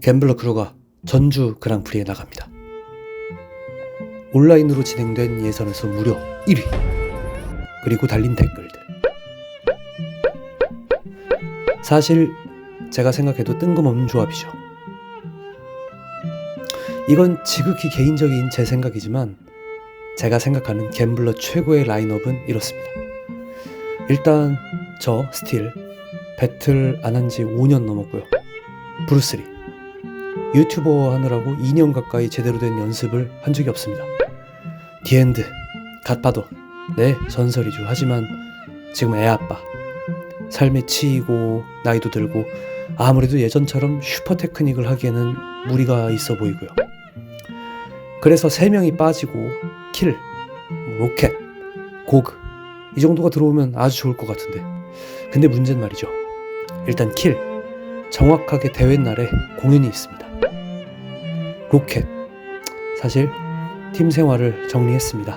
갬블러 크루가 전주 그랑프리에 나갑니다. 온라인으로 진행된 예선에서 무려 1위. 그리고 달린 댓글들. 사실 제가 생각해도 뜬금없는 조합이죠. 이건 지극히 개인적인 제 생각이지만 제가 생각하는 갬블러 최고의 라인업은 이렇습니다. 일단 저 스틸 배틀 안 한 지 5년 넘었고요. 브루스리 유튜버 하느라고 2년 가까이 제대로 된 연습을 한 적이 없습니다. 디엔드 갓파더 네 전설이죠. 하지만 지금 애아빠 삶에 치이고 나이도 들고 아무래도 예전처럼 슈퍼 테크닉을 하기에는 무리가 있어 보이고요. 그래서 3명이 빠지고 킬, 로켓, 고그 이 정도가 들어오면 아주 좋을 것 같은데 근데 문제는 말이죠. 일단 킬 정확하게 대회 날에 공연이 있습니다. 로켓 사실 팀 생활을 정리했습니다.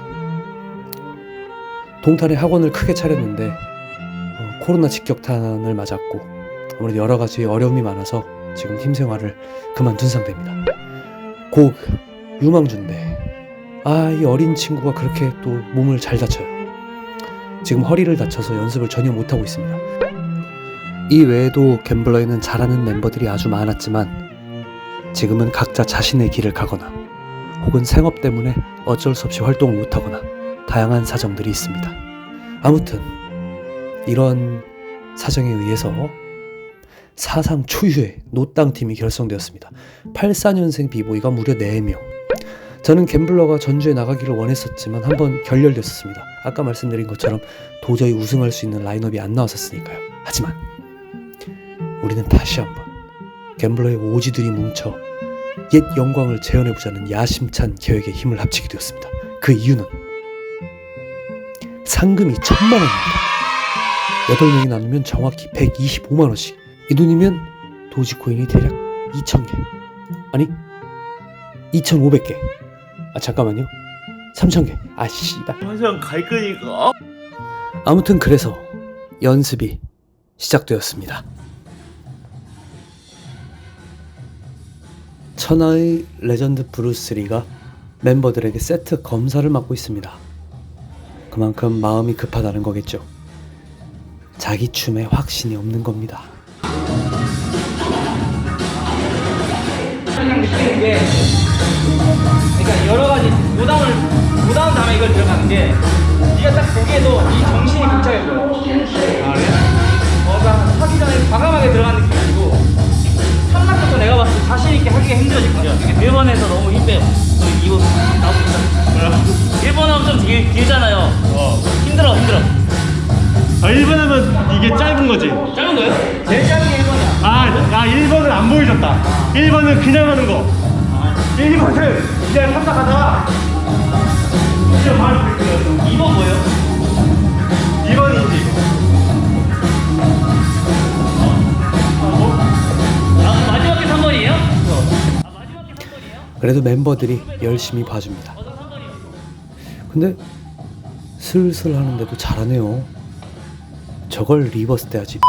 동탄에 학원을 크게 차렸는데 코로나 직격탄을 맞았고 아무래도 여러 가지 어려움이 많아서 지금 팀 생활을 그만둔 상태입니다. 고그 유망주인데 이 어린 친구가 그렇게 또 몸을 잘 다쳐요. 지금 허리를 다쳐서 연습을 전혀 못하고 있습니다. 이 외에도 갬블러에는 잘하는 멤버들이 아주 많았지만 지금은 각자 자신의 길을 가거나 혹은 생업 때문에 어쩔 수 없이 활동을 못하거나 다양한 사정들이 있습니다. 아무튼 이런 사정에 의해서 사상 초유의 노땅팀이 결성되었습니다. 84년생 비보이가 무려 4명. 저는 갬블러가 전주에 나가기를 원했었지만 한번 결렬됐었습니다. 아까 말씀드린 것처럼 도저히 우승할 수 있는 라인업이 안 나왔었으니까요. 하지만 우리는 다시 한번 갬블러의 오지들이 뭉쳐 옛 영광을 재현해보자는 야심찬 계획에 힘을 합치게 되었습니다. 그 이유는 상금이 1000만원입니다. 8명이 나누면 정확히 125만원씩. 이 돈이면 도지코인이 대략 2000개 아니 2500개 잠깐만요 3000개 씨발 화장 갈 거니까. 아무튼 그래서 연습이 시작되었습니다. 천하의 레전드 브루스리가 멤버들에게 세트 검사를 맡고 있습니다. 그만큼 마음이 급하다는 거겠죠. 자기 춤에 확신이 없는 겁니다. 그러니까 여러 가지 고다운 다음에 이걸 들어가는 게 네가 딱 보기에도 이 정신이 복잡해 보여. 아 그래? 그러니까 하기 전에 과감하게 들어가는 느낌이 아니고 3라부터 내가 봤을 때 자신 있게 하기가 힘들어지거든요. 1번에서 너무 힘 빼요. 이거 나오고 있다. 1번 하면 좀 길잖아요. 힘들어. 1번 하면 이게 짧은 거지? 짧은 거예요? 제일 짧은 게 1번이야. 1번은 안 보여줬다. 1번은 그냥 하는 거. 1번은 그냥 탐탁하다가 그냥 바로 들어요. 2번 뭐예요? 2번이 이제 이거. 마지막에 3번이에요? 마지막에 3번이에요? 그래도 멤버들이 열심히 봐줍니다. 근데 슬슬 하는데도 잘하네요. 저걸 리버스 때 하지.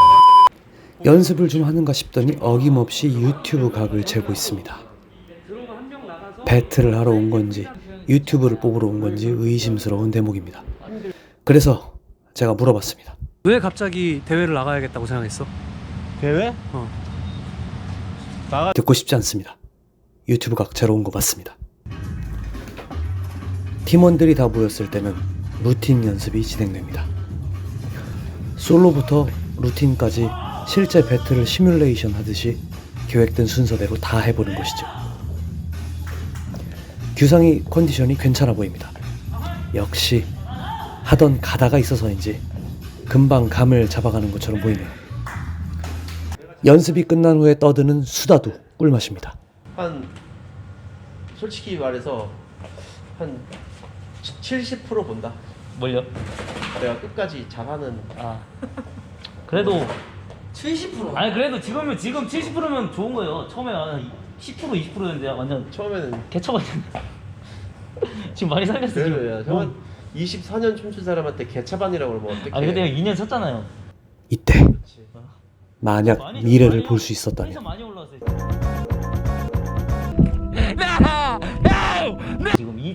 연습을 좀 하는가 싶더니 어김없이 유튜브 각을 재고 있습니다. 배틀을 하러 온 건지 유튜브를 뽑으러 온 건지 의심스러운 대목입니다. 그래서 제가 물어봤습니다. 왜 갑자기 대회를 나가야겠다고 생각했어? 대회? 듣고 싶지 않습니다. 유튜브 각 재러 온 거 맞습니다. 팀원들이 다 모였을 때는 루틴 연습이 진행됩니다. 솔로부터 루틴까지 실제 배틀을 시뮬레이션 하듯이 계획된 순서대로 다 해보는 것이죠. 규상이 컨디션이 괜찮아 보입니다. 역시 하던 가다가 있어서인지 금방 감을 잡아가는 것처럼 보이네요. 연습이 끝난 후에 떠드는 수다도 꿀맛입니다. 솔직히 말해서 한 70% 본다. 뭘요? 내가 끝까지 잘하는. 그래도 70%? 아니 그래도 지금 70%면 좋은 거예요. 처음에 10% 20%였는데 완전 처음에는 개쳐버렸네. 지금 많이 살렸어 그래요. 지금. 형은 24년 춤춘 사람한테 개차반이라고 그러면 어떡해. 아니 근데 2년 쳤잖아요. 이때 만약 미래를 볼 수 있었다면 텐션 많이 올라왔어요.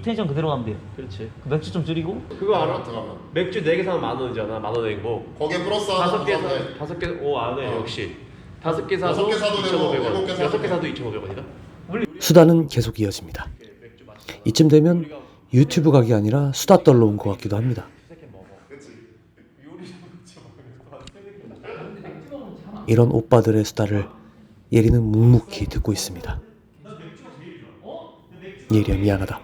텐션 그대로 가면 돼요. 그렇지. 그 맥주 좀 줄이고. 그거 알아? 잠깐만. 맥주 4개 사면 10,000원이잖아. 10,000원이고. 거기에 플러스 하나 5개 더 사, 5개, 오, 안 해, 역시. 5개 사도 여섯 개 사도 되고, 2,500원. 7개 사도 6개 사도 2,500원이다? 수다는 계속 이어집니다. 이쯤 되면 유튜브 각이 아니라 수다 떨러 온 것 같기도 합니다. 이런 오빠들의 수다를 예리는 묵묵히 듣고 있습니다. 예리야 미안하다.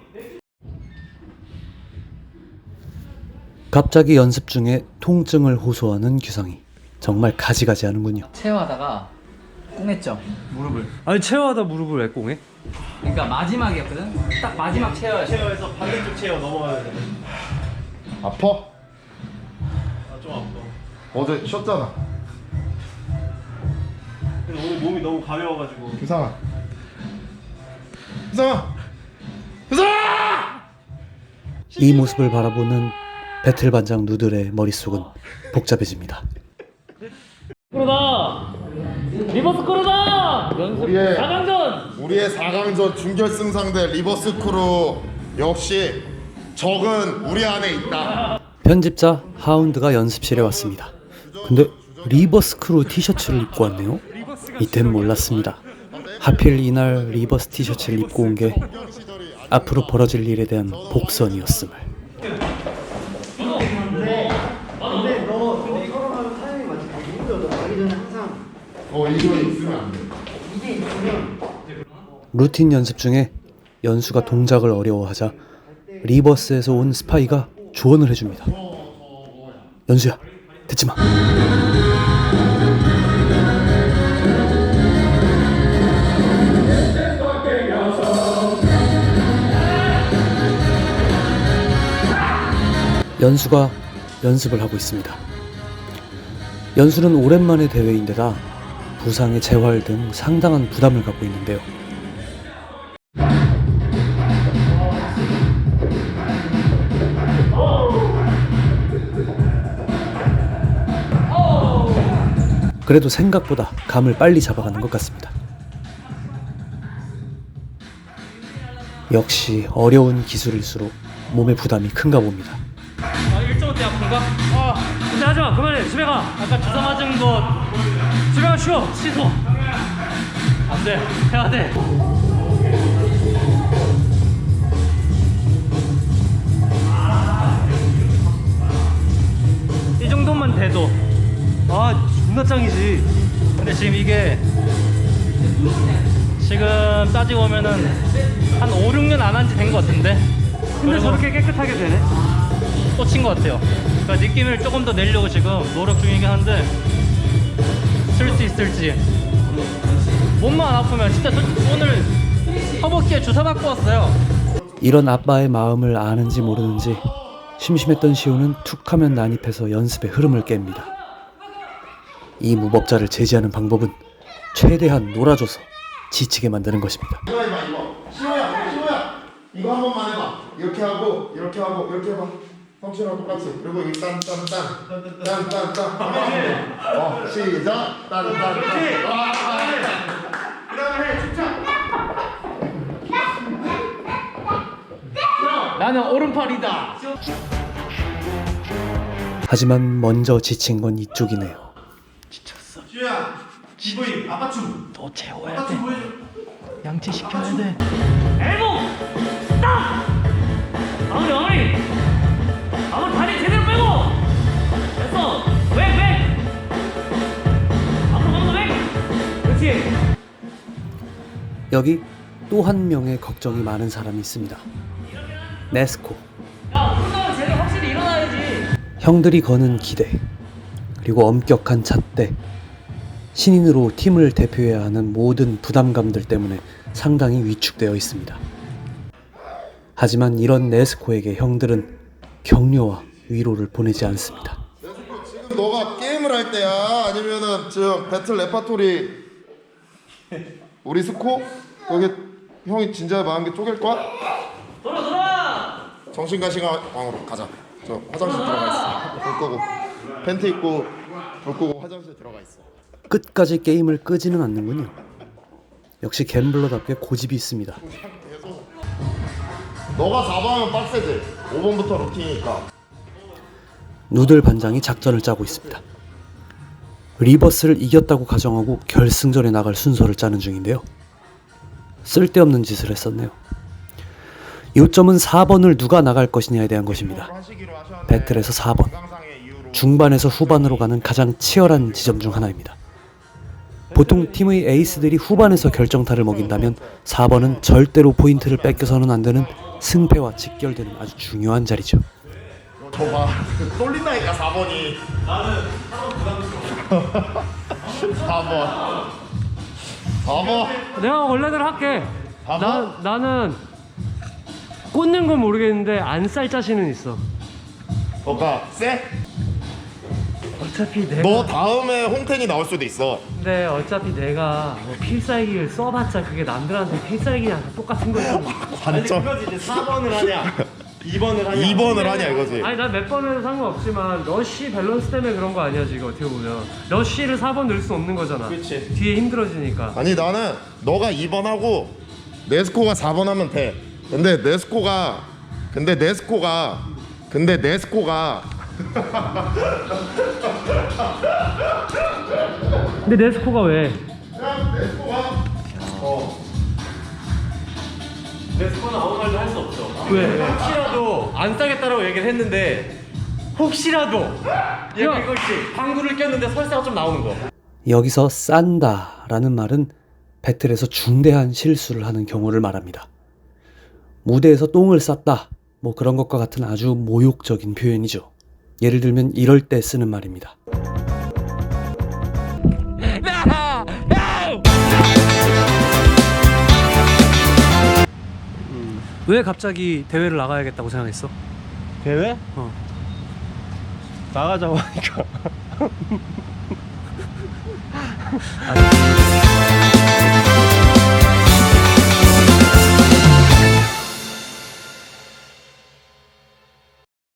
갑자기 연습 중에 통증을 호소하는 규성이 정말 가지가지하는군요. 체어하다가 꽁했죠. 무릎을. 아니 체어하다 무릎을 왜 꽁해? 그러니까 마지막이었거든. 딱 마지막 체어였어. 체어에서 반대쪽 체어 넘어가야 돼. 아파? 좀 아파. 어제 쉬었잖아. 근데 오늘 몸이 너무 가벼워가지고. 규상아. 규상아. 규상아! 이 모습을 바라보는 배틀 반장 누들의 머릿속은 복잡해집니다. 크루다. 리버스 크루다. 연습 우리의 4강전. 우리의 4강전 준결승 상대 리버스 크루 역시 적은 우리 안에 있다. 편집자 하운드가 연습실에 왔습니다. 근데 리버스 크루 티셔츠를 입고 왔네요. 이땐 몰랐습니다. 하필 이날 리버스 티셔츠를 입고 온 게 앞으로 벌어질 일에 대한 복선이었음을. 이거 있으면 안 돼. 루틴 연습 중에 연수가 동작을 어려워하자 리버스에서 온 스파이가 조언을 해줍니다. 연수야, 듣지 마. 연수가 연습을 하고 있습니다. 연수는 오랜만의 대회인데다 부상의 재활 등 상당한 부담을 갖고 있는데요. 그래도 생각보다 감을 빨리 잡아가는 것 같습니다. 역시 어려운 기술일수록 몸의 부담이 큰가 봅니다. 1.5대 아픈가? 근데 하지마 그만해 집에 가. 아까 주사 맞은 거 집에 가 쉬어. 취소. 안 돼. 해야 돼. 이 정도만 돼도 아 존나 짱이지. 근데 지금 이게 지금 따지고 보면은 한 5, 6년 안 한 지 된 것 같은데. 근데 그리고 저렇게 깨끗하게 되네. 꽂힌 것 같아요. 그러니까 느낌을 조금 더 내려고 지금 노력 중이긴 한데 쓸 수 있을지. 몸만 안 아프면 진짜 오늘 허벅지에 주사 맞고 왔어요. 이런 아빠의 마음을 아는지 모르는지 심심했던 시우는 툭하면 난입해서 연습의 흐름을 깹니다. 이 무법자를 제지하는 방법은 최대한 놀아줘서 지치게 만드는 것입니다. 이거 해봐 이거. 시호야. 이거 한 번만 해봐. 이렇게 하고 이렇게 하고 이렇게 해봐. 성춘이랑 똑같이. 그리고 이 딴딴딴 시작. 딴딴딴. 나는 오른팔이다. 하지만 먼저 지친 건 이쪽이네요. 시우야, 기부이 아빠 춤. 너 채워야 돼. 양치 시켜야 돼. 엘보 딱. 마무리. 다리 제대로 빼고. 됐어. weg. 앞으로 weg. 그렇지. 여기 또 한 명의 걱정이 많은 사람이 있습니다. 네스코. 야, 운동은 제대로 확실히 일어나야지. 형들이 거는 기대, 그리고 엄격한 잣대, 신인으로 팀을 대표해야 하는 모든 부담감들 때문에 상당히 위축되어 있습니다. 하지만 이런 네스코에게 형들은 격려와 위로를 보내지 않습니다. 지금 너가 게임을 할 때야 아니면은 지금 배틀 레파토리 우리 스코 여기 형이 진지하게 말한 게 쪼갤 거야? 돌아. 정신가시가 방으로 가자. 저 화장실 들어가 있어. 불 끄고 팬티 입고 불 끄고 화장실 들어가 있어. 끝까지 게임을 끄지는 않는군요. 역시 갬블러답게 고집이 있습니다. 너가 4번 하면 빡세지. 5번부터 루틴이니까. 누들 반장이 작전을 짜고 있습니다. 리버스를 이겼다고 가정하고 결승전에 나갈 순서를 짜는 중인데요. 쓸데없는 짓을 했었네요. 요점은 4번을 누가 나갈 것이냐에 대한 것입니다. 배틀에서 4번, 중반에서 후반으로 가는 가장 치열한 지점 중 하나입니다. 보통 팀의 에이스들이 후반에서 결정타를 먹인다면 4번은 절대로 포인트를 뺏겨서는 안 되는 승패와 직결되는 아주 중요한 자리죠. 저봐 쏠린다니까 4번이. 나는 4번 4번 내가 원래대로 할게. 나는 꽂는 건 모르겠는데 안 쌀 자신은 있어. 너가 쎄? 어차피 내가 너 다음에 홍텐이 나올 수도 있어. 근데 어차피 내가 뭐 필살기를 써봤자 그게 남들한테 필살기랑 똑같은 거잖아. 관점. 그거지 이제 4번을 하냐 2번을 하냐 2번을 하냐 이거지. 아니 난 몇 번에도 상관없지만 러쉬 밸런스 때문에 그런 거 아니야 지금 어떻게 보면. 러쉬를 4번 넣을 수 없는 거잖아. 그치. 뒤에 힘들어지니까. 아니 나는 너가 2번 하고 네스코가 4번 하면 돼. 근데 네스코가 근데 네스코가 근데 네스코가 왜? 내 스코어는 아무 말도 할 수 없죠. 왜? 혹시라도 안 싸겠다라고 얘기를 했는데 혹시라도 얘가 이것이 방구를 꼈는데 설사가 좀 나오는 거. 여기서 싼다 라는 말은 배틀에서 중대한 실수를 하는 경우를 말합니다. 무대에서 똥을 쌌다 뭐 그런 것과 같은 아주 모욕적인 표현이죠. 예를 들면 이럴 때 쓰는 말입니다. 왜 갑자기 대회를 나가야겠다고 생각했어? 대회? 어. 나가자고 하니까.